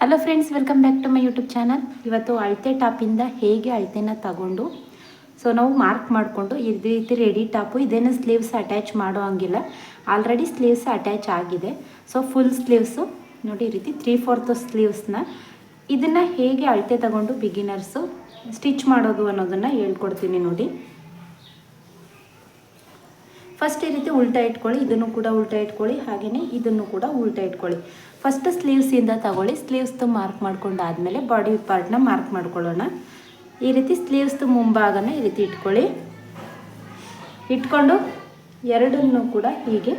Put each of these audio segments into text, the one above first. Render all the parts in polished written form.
Hello friends, welcome back to my YouTube channel. ಇವತ್ತು ಅಳತೆ ಟಾಪಿಂದ ಹೇಗೆ ಅಳತೆನ ತಗೊಂಡು ನಾವು ಮಾರ್ಕ್ ಮಾಡಿಕೊಂಡು ಈ ರೀತಿ ರೆಡಿ ಟಾಪು ಇದೇನು ಸ್ಲೀವ್ಸ್ ಅಟ್ಯಾಚ್ ಮಾಡೋ ಹಂಗಿಲ್ಲ. ಆಲ್ರೆಡಿ ಸ್ಲೀವ್ಸ್ ಅಟ್ಯಾಚ್ ಆಗಿದೆ. ಫುಲ್ ಸ್ಲೀವ್ಸು ನೋಡಿ, ಈ ರೀತಿ 3/4 ಸ್ಲೀವ್ಸ್ನ ಇದನ್ನು ಹೇಗೆ ಅಳತೆ ತಗೊಂಡು ಬಿಗಿನರ್ಸು ಸ್ಟಿಚ್ ಮಾಡೋದು ಅನ್ನೋದನ್ನು ಹೇಳ್ಕೊಡ್ತೀನಿ ನೋಡಿ. ಫಸ್ಟ್ ಈ ರೀತಿ ಉಲ್ಟಾ ಇಟ್ಕೊಳ್ಳಿ, ಇದನ್ನು ಕೂಡ ಉಲ್ಟಾ ಇಟ್ಕೊಳ್ಳಿ, ಹಾಗೆಯೇ ಇದನ್ನು ಕೂಡ ಉಲ್ಟಾ ಇಟ್ಕೊಳ್ಳಿ. ಫಸ್ಟ್ ಸ್ಲೀವ್ಸಿಂದ ತಗೊಳ್ಳಿ. ಸ್ಲೀವ್ಸ್ದು ಮಾರ್ಕ್ ಮಾಡ್ಕೊಂಡಾದಮೇಲೆ ಬಾಡಿ ಪಾರ್ಟ್ನ ಮಾರ್ಕ್ ಮಾಡ್ಕೊಳ್ಳೋಣ. ಈ ರೀತಿ ಸ್ಲೀವ್ಸ್ದು ಮುಂಭಾಗನ ಈ ರೀತಿ ಇಟ್ಕೊಂಡು ಎರಡನ್ನೂ ಕೂಡ ಹೀಗೆ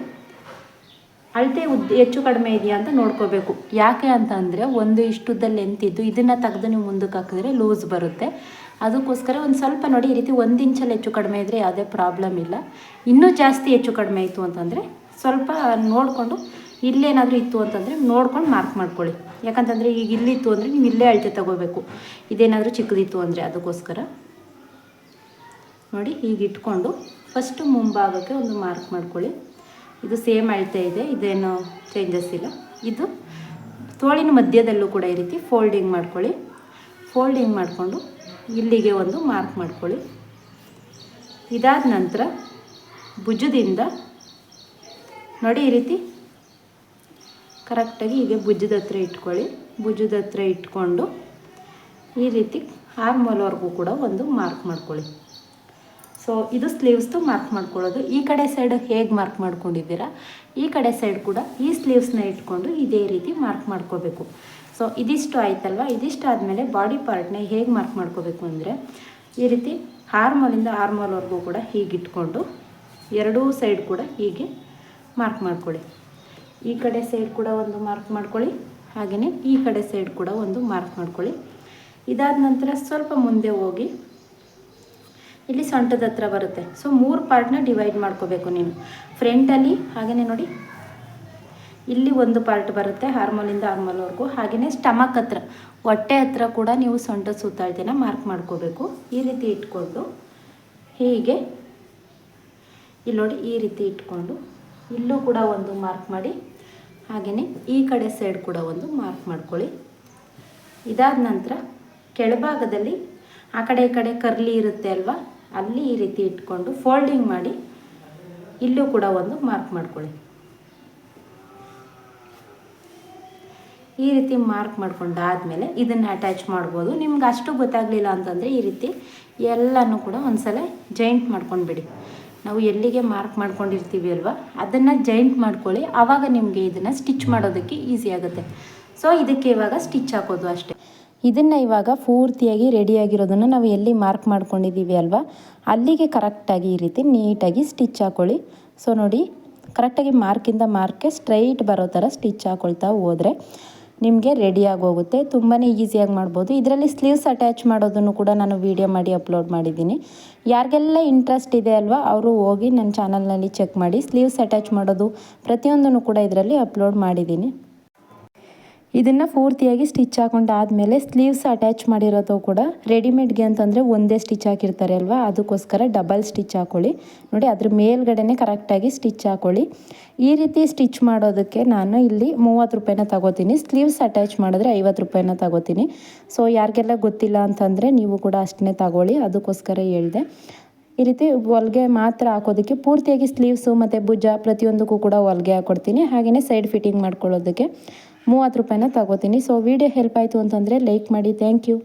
ಅಳತೆ ಹೆಚ್ಚು ಕಡಿಮೆ ಇದೆಯಾ ಅಂತ ನೋಡ್ಕೋಬೇಕು. ಯಾಕೆ ಅಂತ ಅಂದರೆ ಒಂದು ಇಷ್ಟುದ್ದ ಲೆಂತ್ ಇದ್ದು ಇದನ್ನು ತೆಗೆದು ನೀವು ಮುಂದಕ್ಕೆ ಹಾಕಿದ್ರೆ ಲೂಸ್ ಬರುತ್ತೆ. ಅದಕ್ಕೋಸ್ಕರ ಒಂದು ಸ್ವಲ್ಪ ನೋಡಿ, ಈ ರೀತಿ 1 ಇಂಚಲ್ಲಿ ಹೆಚ್ಚು ಕಡಿಮೆ ಇದ್ದರೆ ಯಾವುದೇ ಪ್ರಾಬ್ಲಮ್ ಇಲ್ಲ. ಇನ್ನೂ ಜಾಸ್ತಿ ಹೆಚ್ಚು ಕಡಿಮೆ ಇತ್ತು ಅಂತಂದರೆ ಸ್ವಲ್ಪ ನೋಡಿಕೊಂಡು, ಇಲ್ಲೇನಾದರೂ ಇತ್ತು ಅಂತಂದರೆ ನೋಡ್ಕೊಂಡು ಮಾರ್ಕ್ ಮಾಡ್ಕೊಳ್ಳಿ. ಯಾಕಂತಂದರೆ ಈಗ ಇಲ್ಲಿತ್ತು ಅಂದರೆ ನೀವು ಇಲ್ಲೇ ಅಳತೆ ತಗೋಬೇಕು, ಇದೇನಾದರೂ ಚಿಕ್ಕದಿತ್ತು ಅಂದರೆ. ಅದಕ್ಕೋಸ್ಕರ ನೋಡಿ, ಹೀಗೆ ಇಟ್ಕೊಂಡು ಫಸ್ಟು ಮುಂಭಾಗಕ್ಕೆ ಒಂದು ಮಾರ್ಕ್ ಮಾಡ್ಕೊಳ್ಳಿ. ಇದು ಸೇಮ್ ಅಳತೆ ಇದೆ, ಇದೇನು ಚೇಂಜಸ್ ಇಲ್ಲ. ಇದು ತೋಳಿನ ಮಧ್ಯದಲ್ಲೂ ಕೂಡ ಈ ರೀತಿ ಫೋಲ್ಡಿಂಗ್ ಮಾಡ್ಕೊಳ್ಳಿ. ಫೋಲ್ಡಿಂಗ್ ಮಾಡಿಕೊಂಡು ಇಲ್ಲಿಗೆ ಒಂದು ಮಾರ್ಕ್ ಮಾಡ್ಕೊಳ್ಳಿ. ಇದಾದ ನಂತರ ಭುಜದಿಂದ ನೋಡಿ, ಈ ರೀತಿ ಕರೆಕ್ಟಾಗಿ ಹೀಗೆ ಭುಜದ ಹತ್ರ ಇಟ್ಕೊಳ್ಳಿ. ಭುಜದ ಹತ್ರ ಇಟ್ಕೊಂಡು ಈ ರೀತಿ ಆರ್ಮೋಲ್ವರೆಗೂ ಕೂಡ ಒಂದು ಮಾರ್ಕ್ ಮಾಡ್ಕೊಳ್ಳಿ. ಇದು ಸ್ಲೀವ್ಸ್ದು ಮಾರ್ಕ್ ಮಾಡ್ಕೊಳ್ಳೋದು. ಈ ಕಡೆ ಸೈಡ್ ಹೇಗೆ ಮಾರ್ಕ್ ಮಾಡ್ಕೊಂಡಿದ್ದೀರಾ, ಈ ಕಡೆ ಸೈಡ್ ಕೂಡ ಈ ಸ್ಲೀವ್ಸ್ನ ಇಟ್ಕೊಂಡು ಇದೇ ರೀತಿ ಮಾರ್ಕ್ ಮಾಡ್ಕೋಬೇಕು. ಇದಿಷ್ಟು ಆಯ್ತಲ್ವ. ಇದಿಷ್ಟು ಆದಮೇಲೆ ಬಾಡಿ ಪಾರ್ಟ್ನ ಹೇಗೆ ಮಾರ್ಕ್ ಮಾಡ್ಕೋಬೇಕು ಅಂದರೆ, ಈ ರೀತಿ ಆರ್ಮೋಲಿಂದ ಆರ್ಮೋಲ್ವರೆಗೂ ಕೂಡ ಹೀಗೆ ಇಟ್ಕೊಂಡು ಎರಡೂ ಸೈಡ್ ಕೂಡ ಹೀಗೆ ಮಾರ್ಕ್ ಮಾಡ್ಕೊಳ್ಳಿ. ಈ ಕಡೆ ಸೈಡ್ ಕೂಡ ಒಂದು ಮಾರ್ಕ್ ಮಾಡ್ಕೊಳ್ಳಿ, ಹಾಗೆಯೇ ಈ ಕಡೆ ಸೈಡ್ ಕೂಡ ಒಂದು ಮಾರ್ಕ್ ಮಾಡ್ಕೊಳ್ಳಿ. ಇದಾದ ನಂತರ ಸ್ವಲ್ಪ ಮುಂದೆ ಹೋಗಿ ಇಲ್ಲಿ ಸೊಂಟದ ಹತ್ರ ಬರುತ್ತೆ. 3 ಪಾರ್ಟ್ನ ಡಿವೈಡ್ ಮಾಡ್ಕೋಬೇಕು ನೀನು. ಫ್ರಂಟಲ್ಲಿ ಹಾಗೆಯೇ ನೋಡಿ, ಇಲ್ಲಿ ಒಂದು ಪಾರ್ಟ್ ಬರುತ್ತೆ ಆರ್ಮೋಲಿಂದ ಆರ್ಮೋಲ್ವರೆಗೂ. ಹಾಗೆಯೇ ಸ್ಟಮಕ್ ಹತ್ರ, ಹೊಟ್ಟೆ ಹತ್ರ ಕೂಡ ನೀವು ಸೊಂಟದ ಸುತ್ತಳತೆನ ಮಾರ್ಕ್ ಮಾಡ್ಕೋಬೇಕು. ಈ ರೀತಿ ಇಟ್ಕೊಂಡು ಹೀಗೆ ಇಲ್ಲಿ ನೋಡಿ, ಈ ರೀತಿ ಇಟ್ಕೊಂಡು ಇಲ್ಲೂ ಕೂಡ ಒಂದು ಮಾರ್ಕ್ ಮಾಡಿ, ಹಾಗೆಯೇ ಈ ಕಡೆ ಸೈಡ್ ಕೂಡ ಒಂದು ಮಾರ್ಕ್ ಮಾಡ್ಕೊಳ್ಳಿ. ಇದಾದ ನಂತರ ಕೆಳಭಾಗದಲ್ಲಿ ಆ ಕಡೆ ಈ ಕಡೆ ಕರ್ಲಿ ಇರುತ್ತೆ ಅಲ್ವಾ, ಅಲ್ಲಿ ಈ ರೀತಿ ಇಟ್ಕೊಂಡು ಫೋಲ್ಡಿಂಗ್ ಮಾಡಿ ಇಲ್ಲೂ ಕೂಡ ಒಂದು ಮಾರ್ಕ್ ಮಾಡ್ಕೊಳ್ಳಿ. ಈ ರೀತಿ ಮಾರ್ಕ್ ಮಾಡ್ಕೊಂಡಾದಮೇಲೆ ಇದನ್ನು ಅಟ್ಯಾಚ್ ಮಾಡ್ಬೋದು. ನಿಮ್ಗೆ ಅಷ್ಟು ಗೊತ್ತಾಗಲಿಲ್ಲ ಅಂತಂದರೆ ಈ ರೀತಿ ಎಲ್ಲನೂ ಕೂಡ ಒಂದ್ಸಲ ಜಾಯಿಂಟ್ ಮಾಡ್ಕೊಂಡ್ಬಿಡಿ. ನಾವು ಎಲ್ಲಿಗೆ ಮಾರ್ಕ್ ಮಾಡ್ಕೊಂಡಿರ್ತೀವಿ ಅಲ್ವಾ, ಅದನ್ನು ಜಾಯಿಂಟ್ ಮಾಡ್ಕೊಳ್ಳಿ. ಆವಾಗ ನಿಮಗೆ ಇದನ್ನು ಸ್ಟಿಚ್ ಮಾಡೋದಕ್ಕೆ ಈಸಿ ಆಗುತ್ತೆ. ಇದಕ್ಕೆ ಇವಾಗ ಸ್ಟಿಚ್ ಹಾಕೋದು ಅಷ್ಟೇ. ಇದನ್ನು ಇವಾಗ ಪೂರ್ತಿಯಾಗಿ ರೆಡಿಯಾಗಿರೋದನ್ನು ನಾವು ಎಲ್ಲಿ ಮಾರ್ಕ್ ಮಾಡ್ಕೊಂಡಿದ್ದೀವಿ ಅಲ್ವಾ, ಅಲ್ಲಿಗೆ ಕರೆಕ್ಟಾಗಿ ಈ ರೀತಿ ನೀಟಾಗಿ ಸ್ಟಿಚ್ ಹಾಕ್ಕೊಳ್ಳಿ. ನೋಡಿ, ಕರೆಕ್ಟಾಗಿ ಮಾರ್ಕಿಂದ ಮಾರ್ಕ್ಗೆ ಸ್ಟ್ರೈಟ್ ಬರೋ ಥರ ಸ್ಟಿಚ್ ಹಾಕ್ಕೊಳ್ತಾ ಹೋದರೆ ನಿಮಗೆ ರೆಡಿಯಾಗಿ ಹೋಗುತ್ತೆ. ತುಂಬಾ ಈಸಿಯಾಗಿ ಮಾಡ್ಬೋದು. ಇದರಲ್ಲಿ ಸ್ಲೀವ್ಸ್ ಅಟ್ಯಾಚ್ ಮಾಡೋದನ್ನು ಕೂಡ ನಾನು ವೀಡಿಯೋ ಮಾಡಿ ಅಪ್ಲೋಡ್ ಮಾಡಿದ್ದೀನಿ. ಯಾರಿಗೆಲ್ಲ ಇಂಟ್ರೆಸ್ಟ್ ಇದೆ ಅಲ್ವಾ, ಅವರು ಹೋಗಿ ನನ್ನ ಚಾನಲ್ನಲ್ಲಿ ಚೆಕ್ ಮಾಡಿ. ಸ್ಲೀವ್ಸ್ ಅಟ್ಯಾಚ್ ಮಾಡೋದು ಪ್ರತಿಯೊಂದನ್ನು ಕೂಡ ಇದರಲ್ಲಿ ಅಪ್ಲೋಡ್ ಮಾಡಿದ್ದೀನಿ. ಇದನ್ನು ಪೂರ್ತಿಯಾಗಿ ಸ್ಟಿಚ್ ಹಾಕೊಂಡಾದಮೇಲೆ ಸ್ಲೀವ್ಸ್ ಅಟ್ಯಾಚ್ ಮಾಡಿರೋದು ಕೂಡ ರೆಡಿಮೇಡ್ಗೆ ಅಂತಂದರೆ ಒಂದೇ ಸ್ಟಿಚ್ ಹಾಕಿರ್ತಾರೆ ಅಲ್ವಾ, ಅದಕ್ಕೋಸ್ಕರ ಡಬಲ್ ಸ್ಟಿಚ್ ಹಾಕ್ಕೊಳ್ಳಿ. ನೋಡಿ, ಅದ್ರ ಮೇಲ್ಗಡೆನೇ ಕರೆಕ್ಟಾಗಿ ಸ್ಟಿಚ್ ಹಾಕ್ಕೊಳ್ಳಿ. ಈ ರೀತಿ ಸ್ಟಿಚ್ ಮಾಡೋದಕ್ಕೆ ನಾನು ಇಲ್ಲಿ 30 ರೂಪಾಯಿನ ತಗೋತೀನಿ. ಸ್ಲೀವ್ಸ್ ಅಟ್ಯಾಚ್ ಮಾಡಿದ್ರೆ 50 ರೂಪಾಯಿನ ತಗೋತೀನಿ. ಯಾರಿಗೆಲ್ಲ ಗೊತ್ತಿಲ್ಲ ಅಂತಂದರೆ ನೀವು ಕೂಡ ಅಷ್ಟನ್ನೇ ತಗೊಳ್ಳಿ, ಅದಕ್ಕೋಸ್ಕರ ಹೇಳಿದೆ. ಈ ರೀತಿ ಹೊಲಿಗೆ ಮಾತ್ರ ಹಾಕೋದಕ್ಕೆ ಪೂರ್ತಿಯಾಗಿ ಸ್ಲೀವ್ಸು ಮತ್ತು ಭುಜ ಪ್ರತಿಯೊಂದಕ್ಕೂ ಕೂಡ ಹೊಲಿಗೆ ಹಾಕ್ಕೊಡ್ತೀನಿ. ಹಾಗೆಯೇ ಸೈಡ್ ಫಿಟ್ಟಿಂಗ್ ಮಾಡ್ಕೊಳ್ಳೋದಕ್ಕೆ 30 ರೂಪಾಯಿನ ತಗೋತೀನಿ. ವಿಡಿಯೋ ಹೆಲ್ಪ್ ಆಯಿತು ಅಂತಂದರೆ ಲೈಕ್ ಮಾಡಿ. Thank you.